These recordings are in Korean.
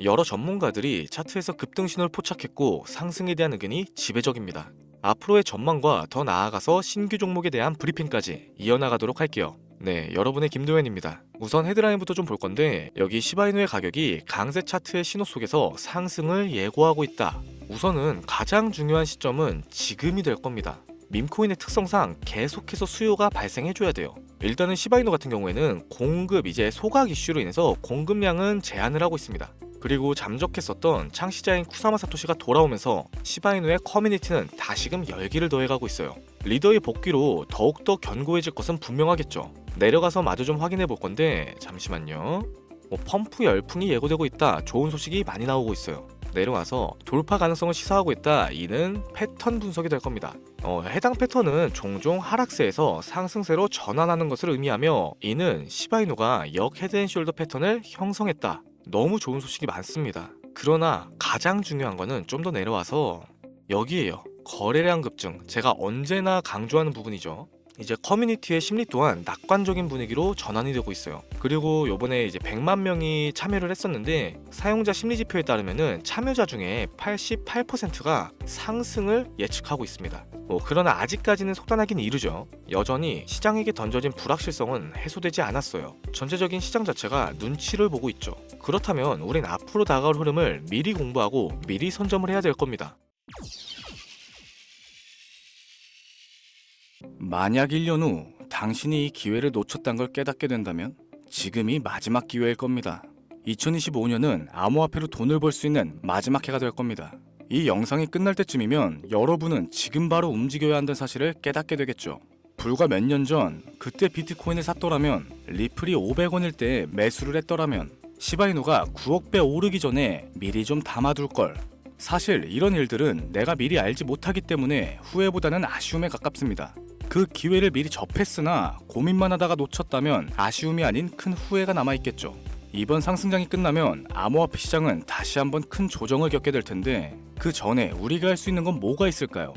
여러 전문가들이 차트에서 급등 신호를 포착했고 상승에 대한 의견이 지배적입니다. 앞으로의 전망과 더 나아가서 신규 종목에 대한 브리핑까지 이어나가도록 할게요. 네, 여러분의 김도현입니다. 우선 헤드라인부터 좀 볼 건데 여기 시바이누의 가격이 강세 차트의 신호 속에서 상승을 예고하고 있다. 우선은 가장 중요한 시점은 지금이 될 겁니다. 밈코인의 특성상 계속해서 수요가 발생해줘야 돼요. 일단은 시바이누 같은 경우에는 공급 이제 소각 이슈로 인해서 공급량은 제한을 하고 있습니다. 그리고 잠적했었던 창시자인 쿠사마 사토시가 돌아오면서 시바이누의 커뮤니티는 다시금 열기를 더해가고 있어요. 리더의 복귀로 더욱더 견고해질 것은 분명하겠죠. 내려가서 마저 좀 확인해 볼 건데 잠시만요. 펌프 열풍이 예고되고 있다. 좋은 소식이 많이 나오고 있어요. 내려와서 돌파 가능성을 시사하고 있다. 이는 패턴 분석이 될 겁니다. 해당 패턴은 종종 하락세에서 상승세로 전환하는 것을 의미하며 이는 시바이누가 역 헤드앤숄더 패턴을 형성했다. 너무 좋은 소식이 많습니다. 그러나 가장 중요한 거는 좀 더 내려와서 여기에요. 거래량 급증. 제가 언제나 강조하는 부분이죠. 이제 커뮤니티의 심리 또한 낙관적인 분위기로 전환이 되고 있어요. 그리고 요번에 이제 100만 명이 참여를 했었는데 사용자 심리 지표에 따르면은 참여자 중에 88%가 상승을 예측하고 있습니다. 그러나 아직까지는 속단하기는 이르죠. 여전히 시장에게 던져진 불확실성은 해소되지 않았어요. 전체적인 시장 자체가 눈치를 보고 있죠. 그렇다면 우린 앞으로 다가올 흐름을 미리 공부하고 미리 선점을 해야 될 겁니다. 만약 1년 후 당신이 이 기회를 놓쳤다는 걸 깨닫게 된다면 지금이 마지막 기회일 겁니다. 2025년은 암호화폐로 돈을 벌 수 있는 마지막 해가 될 겁니다. 이 영상이 끝날 때쯤이면 여러분은 지금 바로 움직여야 한다는 사실을 깨닫게 되겠죠. 불과 몇 년 전 그때 비트코인을 샀더라면, 리플이 500원일 때 매수를 했더라면, 시바이누가 9억 배 오르기 전에 미리 좀 담아둘 걸. 사실 이런 일들은 내가 미리 알지 못하기 때문에 후회보다는 아쉬움에 가깝습니다. 그 기회를 미리 접했으나 고민만 하다가 놓쳤다면 아쉬움이 아닌 큰 후회가 남아있겠죠. 이번 상승장이 끝나면 암호화폐 시장은 다시 한번 큰 조정을 겪게 될 텐데 그 전에 우리가 할 수 있는 건 뭐가 있을까요?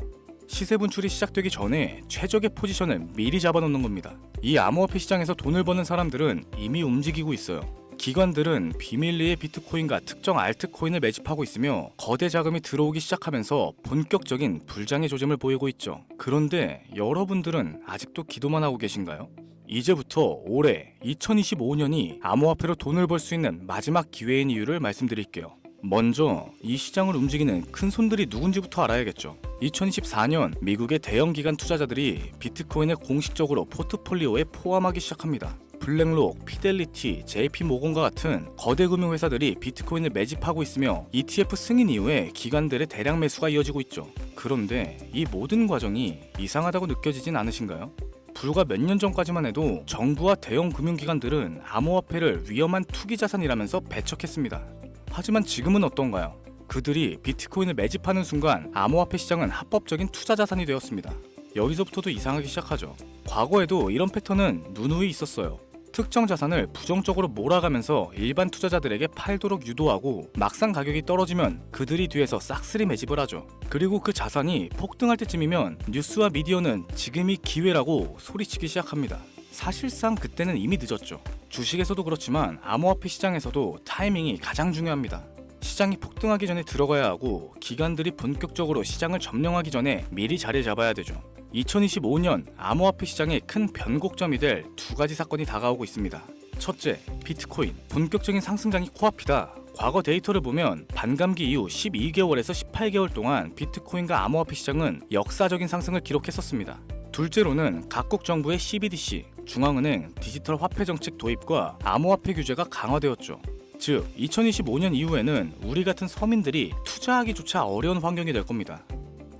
시세 분출이 시작되기 전에 최적의 포지션을 미리 잡아놓는 겁니다. 이 암호화폐 시장에서 돈을 버는 사람들은 이미 움직이고 있어요. 기관들은 비밀리에 비트코인과 특정 알트코인을 매집하고 있으며 거대 자금이 들어오기 시작하면서 본격적인 불장의 조짐을 보이고 있죠. 그런데 여러분들은 아직도 기도만 하고 계신가요? 이제부터 올해 2025년이 암호화폐로 돈을 벌 수 있는 마지막 기회인 이유를 말씀드릴게요. 먼저 이 시장을 움직이는 큰 손들이 누군지부터 알아야겠죠. 2024년 미국의 대형 기관 투자자들이 비트코인을 공식적으로 포트폴리오에 포함하기 시작합니다. 블랙록, 피델리티, JP모건과 같은 거대 금융회사들이 비트코인을 매집하고 있으며 ETF 승인 이후에 기관들의 대량 매수가 이어지고 있죠. 그런데 이 모든 과정이 이상하다고 느껴지진 않으신가요? 불과 몇 년 전까지만 해도 정부와 대형 금융기관들은 암호화폐를 위험한 투기자산이라면서 배척했습니다. 하지만 지금은 어떤가요? 그들이 비트코인을 매집하는 순간 암호화폐 시장은 합법적인 투자자산이 되었습니다. 여기서부터도 이상하기 시작하죠. 과거에도 이런 패턴은 누누이 있었어요. 특정 자산을 부정적으로 몰아가면서 일반 투자자들에게 팔도록 유도하고 막상 가격이 떨어지면 그들이 뒤에서 싹쓸이 매집을 하죠. 그리고 그 자산이 폭등할 때쯤이면 뉴스와 미디어는 지금이 기회라고 소리치기 시작합니다. 사실상 그때는 이미 늦었죠. 주식에서도 그렇지만 암호화폐 시장에서도 타이밍이 가장 중요합니다. 시장이 폭등하기 전에 들어가야 하고 기관들이 본격적으로 시장을 점령하기 전에 미리 자리를 잡아야 되죠. 2025년 암호화폐 시장의 큰 변곡점이 될 두 가지 사건이 다가오고 있습니다. 첫째, 비트코인 본격적인 상승장이 코앞이다. 과거 데이터를 보면 반감기 이후 12개월에서 18개월 동안 비트코인과 암호화폐 시장은 역사적인 상승을 기록했었습니다. 둘째로는 각국 정부의 CBDC, 중앙은행 디지털 화폐 정책 도입과 암호화폐 규제가 강화되었죠. 즉, 2025년 이후에는 우리 같은 서민들이 투자하기조차 어려운 환경이 될 겁니다.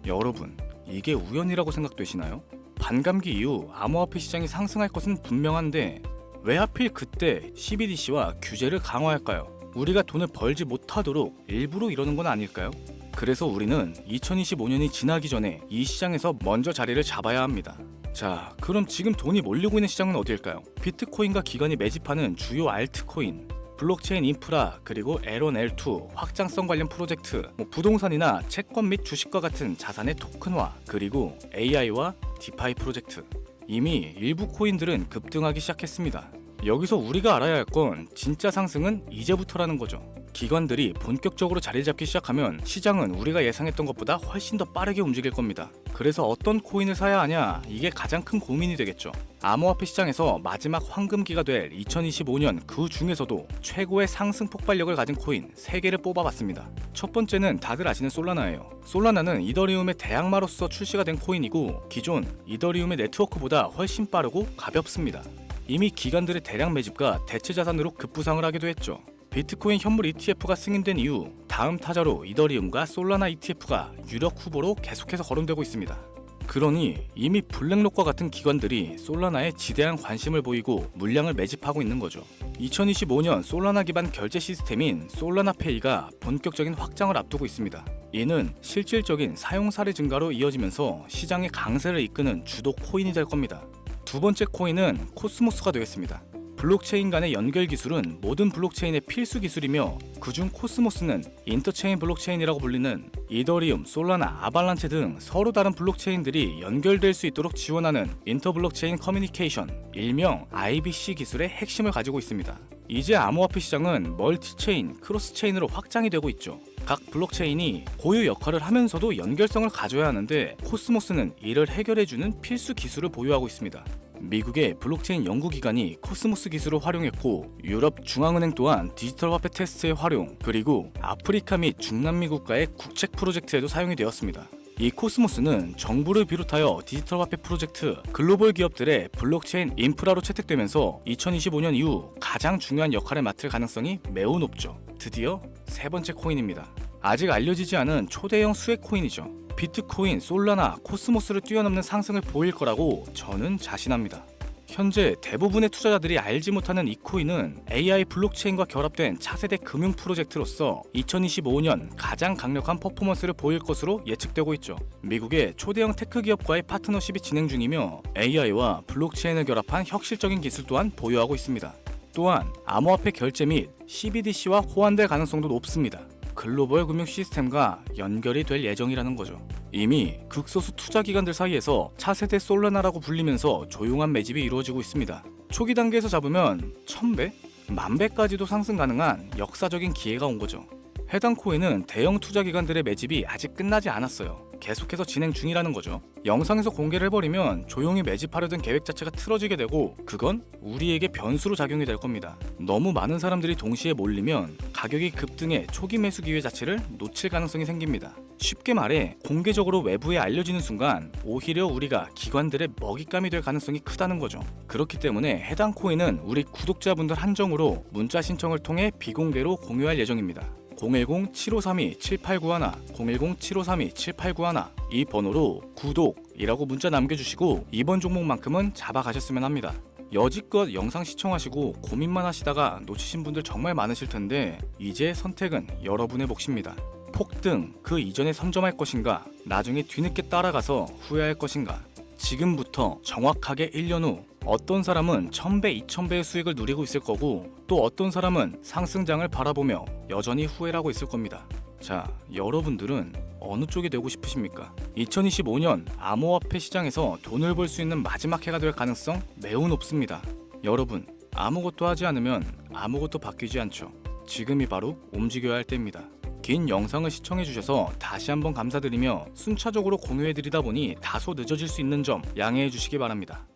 여러분, 이게 우연이라고 생각되시나요? 반감기 이후 암호화폐 시장이 상승할 것은 분명한데 왜 하필 그때 CBDC와 규제를 강화할까요? 우리가 돈을 벌지 못하도록 일부러 이러는 건 아닐까요? 그래서 우리는 2025년이 지나기 전에 이 시장에서 먼저 자리를 잡아야 합니다. 자, 그럼 지금 돈이 몰리고 있는 시장은 어딜까요? 비트코인과 기관이 매집하는 주요 알트코인, 블록체인 인프라, 그리고 L1, L2 확장성 관련 프로젝트, 부동산이나 채권 및 주식과 같은 자산의 토큰화, 그리고 AI와 디파이 프로젝트. 이미 일부 코인들은 급등하기 시작했습니다. 여기서 우리가 알아야 할 건 진짜 상승은 이제부터라는 거죠. 기관들이 본격적으로 자리 잡기 시작하면 시장은 우리가 예상했던 것보다 훨씬 더 빠르게 움직일 겁니다. 그래서 어떤 코인을 사야 하냐, 이게 가장 큰 고민이 되겠죠. 암호화폐 시장에서 마지막 황금기가 될 2025년 그 중에서도 최고의 상승 폭발력을 가진 코인 3개를 뽑아봤습니다. 첫 번째는 다들 아시는 솔라나예요. 솔라나는 이더리움의 대항마로서 출시가 된 코인이고 기존 이더리움의 네트워크보다 훨씬 빠르고 가볍습니다. 이미 기관들의 대량 매집과 대체 자산으로 급부상을 하기도 했죠. 비트코인 현물 ETF가 승인된 이후 다음 타자로 이더리움과 솔라나 ETF가 유력 후보로 계속해서 거론되고 있습니다. 그러니 이미 블랙록과 같은 기관들이 솔라나에 지대한 관심을 보이고 물량을 매집하고 있는 거죠. 2025년 솔라나 기반 결제 시스템인 솔라나페이가 본격적인 확장을 앞두고 있습니다. 이는 실질적인 사용 사례 증가로 이어지면서 시장의 강세를 이끄는 주도 코인이 될 겁니다. 두 번째 코인은 코스모스가 되겠습니다. 블록체인 간의 연결 기술은 모든 블록체인의 필수 기술이며 그중 코스모스는 인터체인 블록체인이라고 불리는 이더리움, 솔라나, 아발란체 등 서로 다른 블록체인들이 연결될 수 있도록 지원하는 인터블록체인 커뮤니케이션, 일명 IBC 기술의 핵심을 가지고 있습니다. 이제 암호화폐 시장은 멀티체인, 크로스체인으로 확장이 되고 있죠. 각 블록체인이 고유 역할을 하면서도 연결성을 가져야 하는데 코스모스는 이를 해결해주는 필수 기술을 보유하고 있습니다. 미국의 블록체인 연구기관이 코스모스 기술을 활용했고 유럽 중앙은행 또한 디지털 화폐 테스트의 활용, 그리고 아프리카 및 중남미 국가의 국책 프로젝트에도 사용이 되었습니다. 이 코스모스는 정부를 비롯하여 디지털 화폐 프로젝트, 글로벌 기업들의 블록체인 인프라로 채택되면서 2025년 이후 가장 중요한 역할을 맡을 가능성이 매우 높죠. 드디어 세 번째 코인입니다. 아직 알려지지 않은 초대형 수혜 코인이죠. 비트코인, 솔라나, 코스모스를 뛰어넘는 상승을 보일 거라고 저는 자신합니다. 현재 대부분의 투자자들이 알지 못하는 이 코인은 AI 블록체인과 결합된 차세대 금융 프로젝트로서 2025년 가장 강력한 퍼포먼스를 보일 것으로 예측되고 있죠. 미국의 초대형 테크 기업과의 파트너십이 진행 중이며 AI와 블록체인을 결합한 혁실적인 기술 또한 보유하고 있습니다. 또한 암호화폐 결제 및 CBDC와 호환될 가능성도 높습니다. 글로벌 금융 시스템과 연결이 될 예정이라는 거죠. 이미 극소수 투자 기관들 사이에서 차세대 솔라나라고 불리면서 조용한 매집이 이루어지고 있습니다. 초기 단계에서 잡으면 1000배? 10,000배까지도 상승 가능한 역사적인 기회가 온 거죠. 해당 코인은 대형 투자 기관들의 매집이 아직 끝나지 않았어요. 계속해서 진행 중이라는 거죠. 영상에서 공개를 해버리면 조용히 매집하려던 계획 자체가 틀어지게 되고 그건 우리에게 변수로 작용이 될 겁니다. 너무 많은 사람들이 동시에 몰리면 가격이 급등해 초기 매수 기회 자체를 놓칠 가능성이 생깁니다. 쉽게 말해 공개적으로 외부에 알려지는 순간 오히려 우리가 기관들의 먹잇감이 될 가능성이 크다는 거죠. 그렇기 때문에 해당 코인은 우리 구독자분들 한정으로 문자 신청을 통해 비공개로 공유할 예정입니다. 010-7532-7891, 010-7532-7891 이 번호로 구독이라고 문자 남겨주시고 이번 종목만큼은 잡아가셨으면 합니다. 여지껏 영상 시청하시고 고민만 하시다가 놓치신 분들 정말 많으실 텐데 이제 선택은 여러분의 몫입니다. 폭등 그 이전에 선점할 것인가, 나중에 뒤늦게 따라가서 후회할 것인가. 지금부터 정확하게 1년 후 어떤 사람은 1000배, 2000배의 수익을 누리고 있을 거고 또 어떤 사람은 상승장을 바라보며 여전히 후회를 하고 있을 겁니다. 자, 여러분들은 어느 쪽이 되고 싶으십니까? 2025년 암호화폐 시장에서 돈을 벌 수 있는 마지막 해가 될 가능성 매우 높습니다. 여러분, 아무것도 하지 않으면 아무것도 바뀌지 않죠. 지금이 바로 움직여야 할 때입니다. 긴 영상을 시청해주셔서 다시 한번 감사드리며 순차적으로 공유해드리다 보니 다소 늦어질 수 있는 점 양해해 주시기 바랍니다.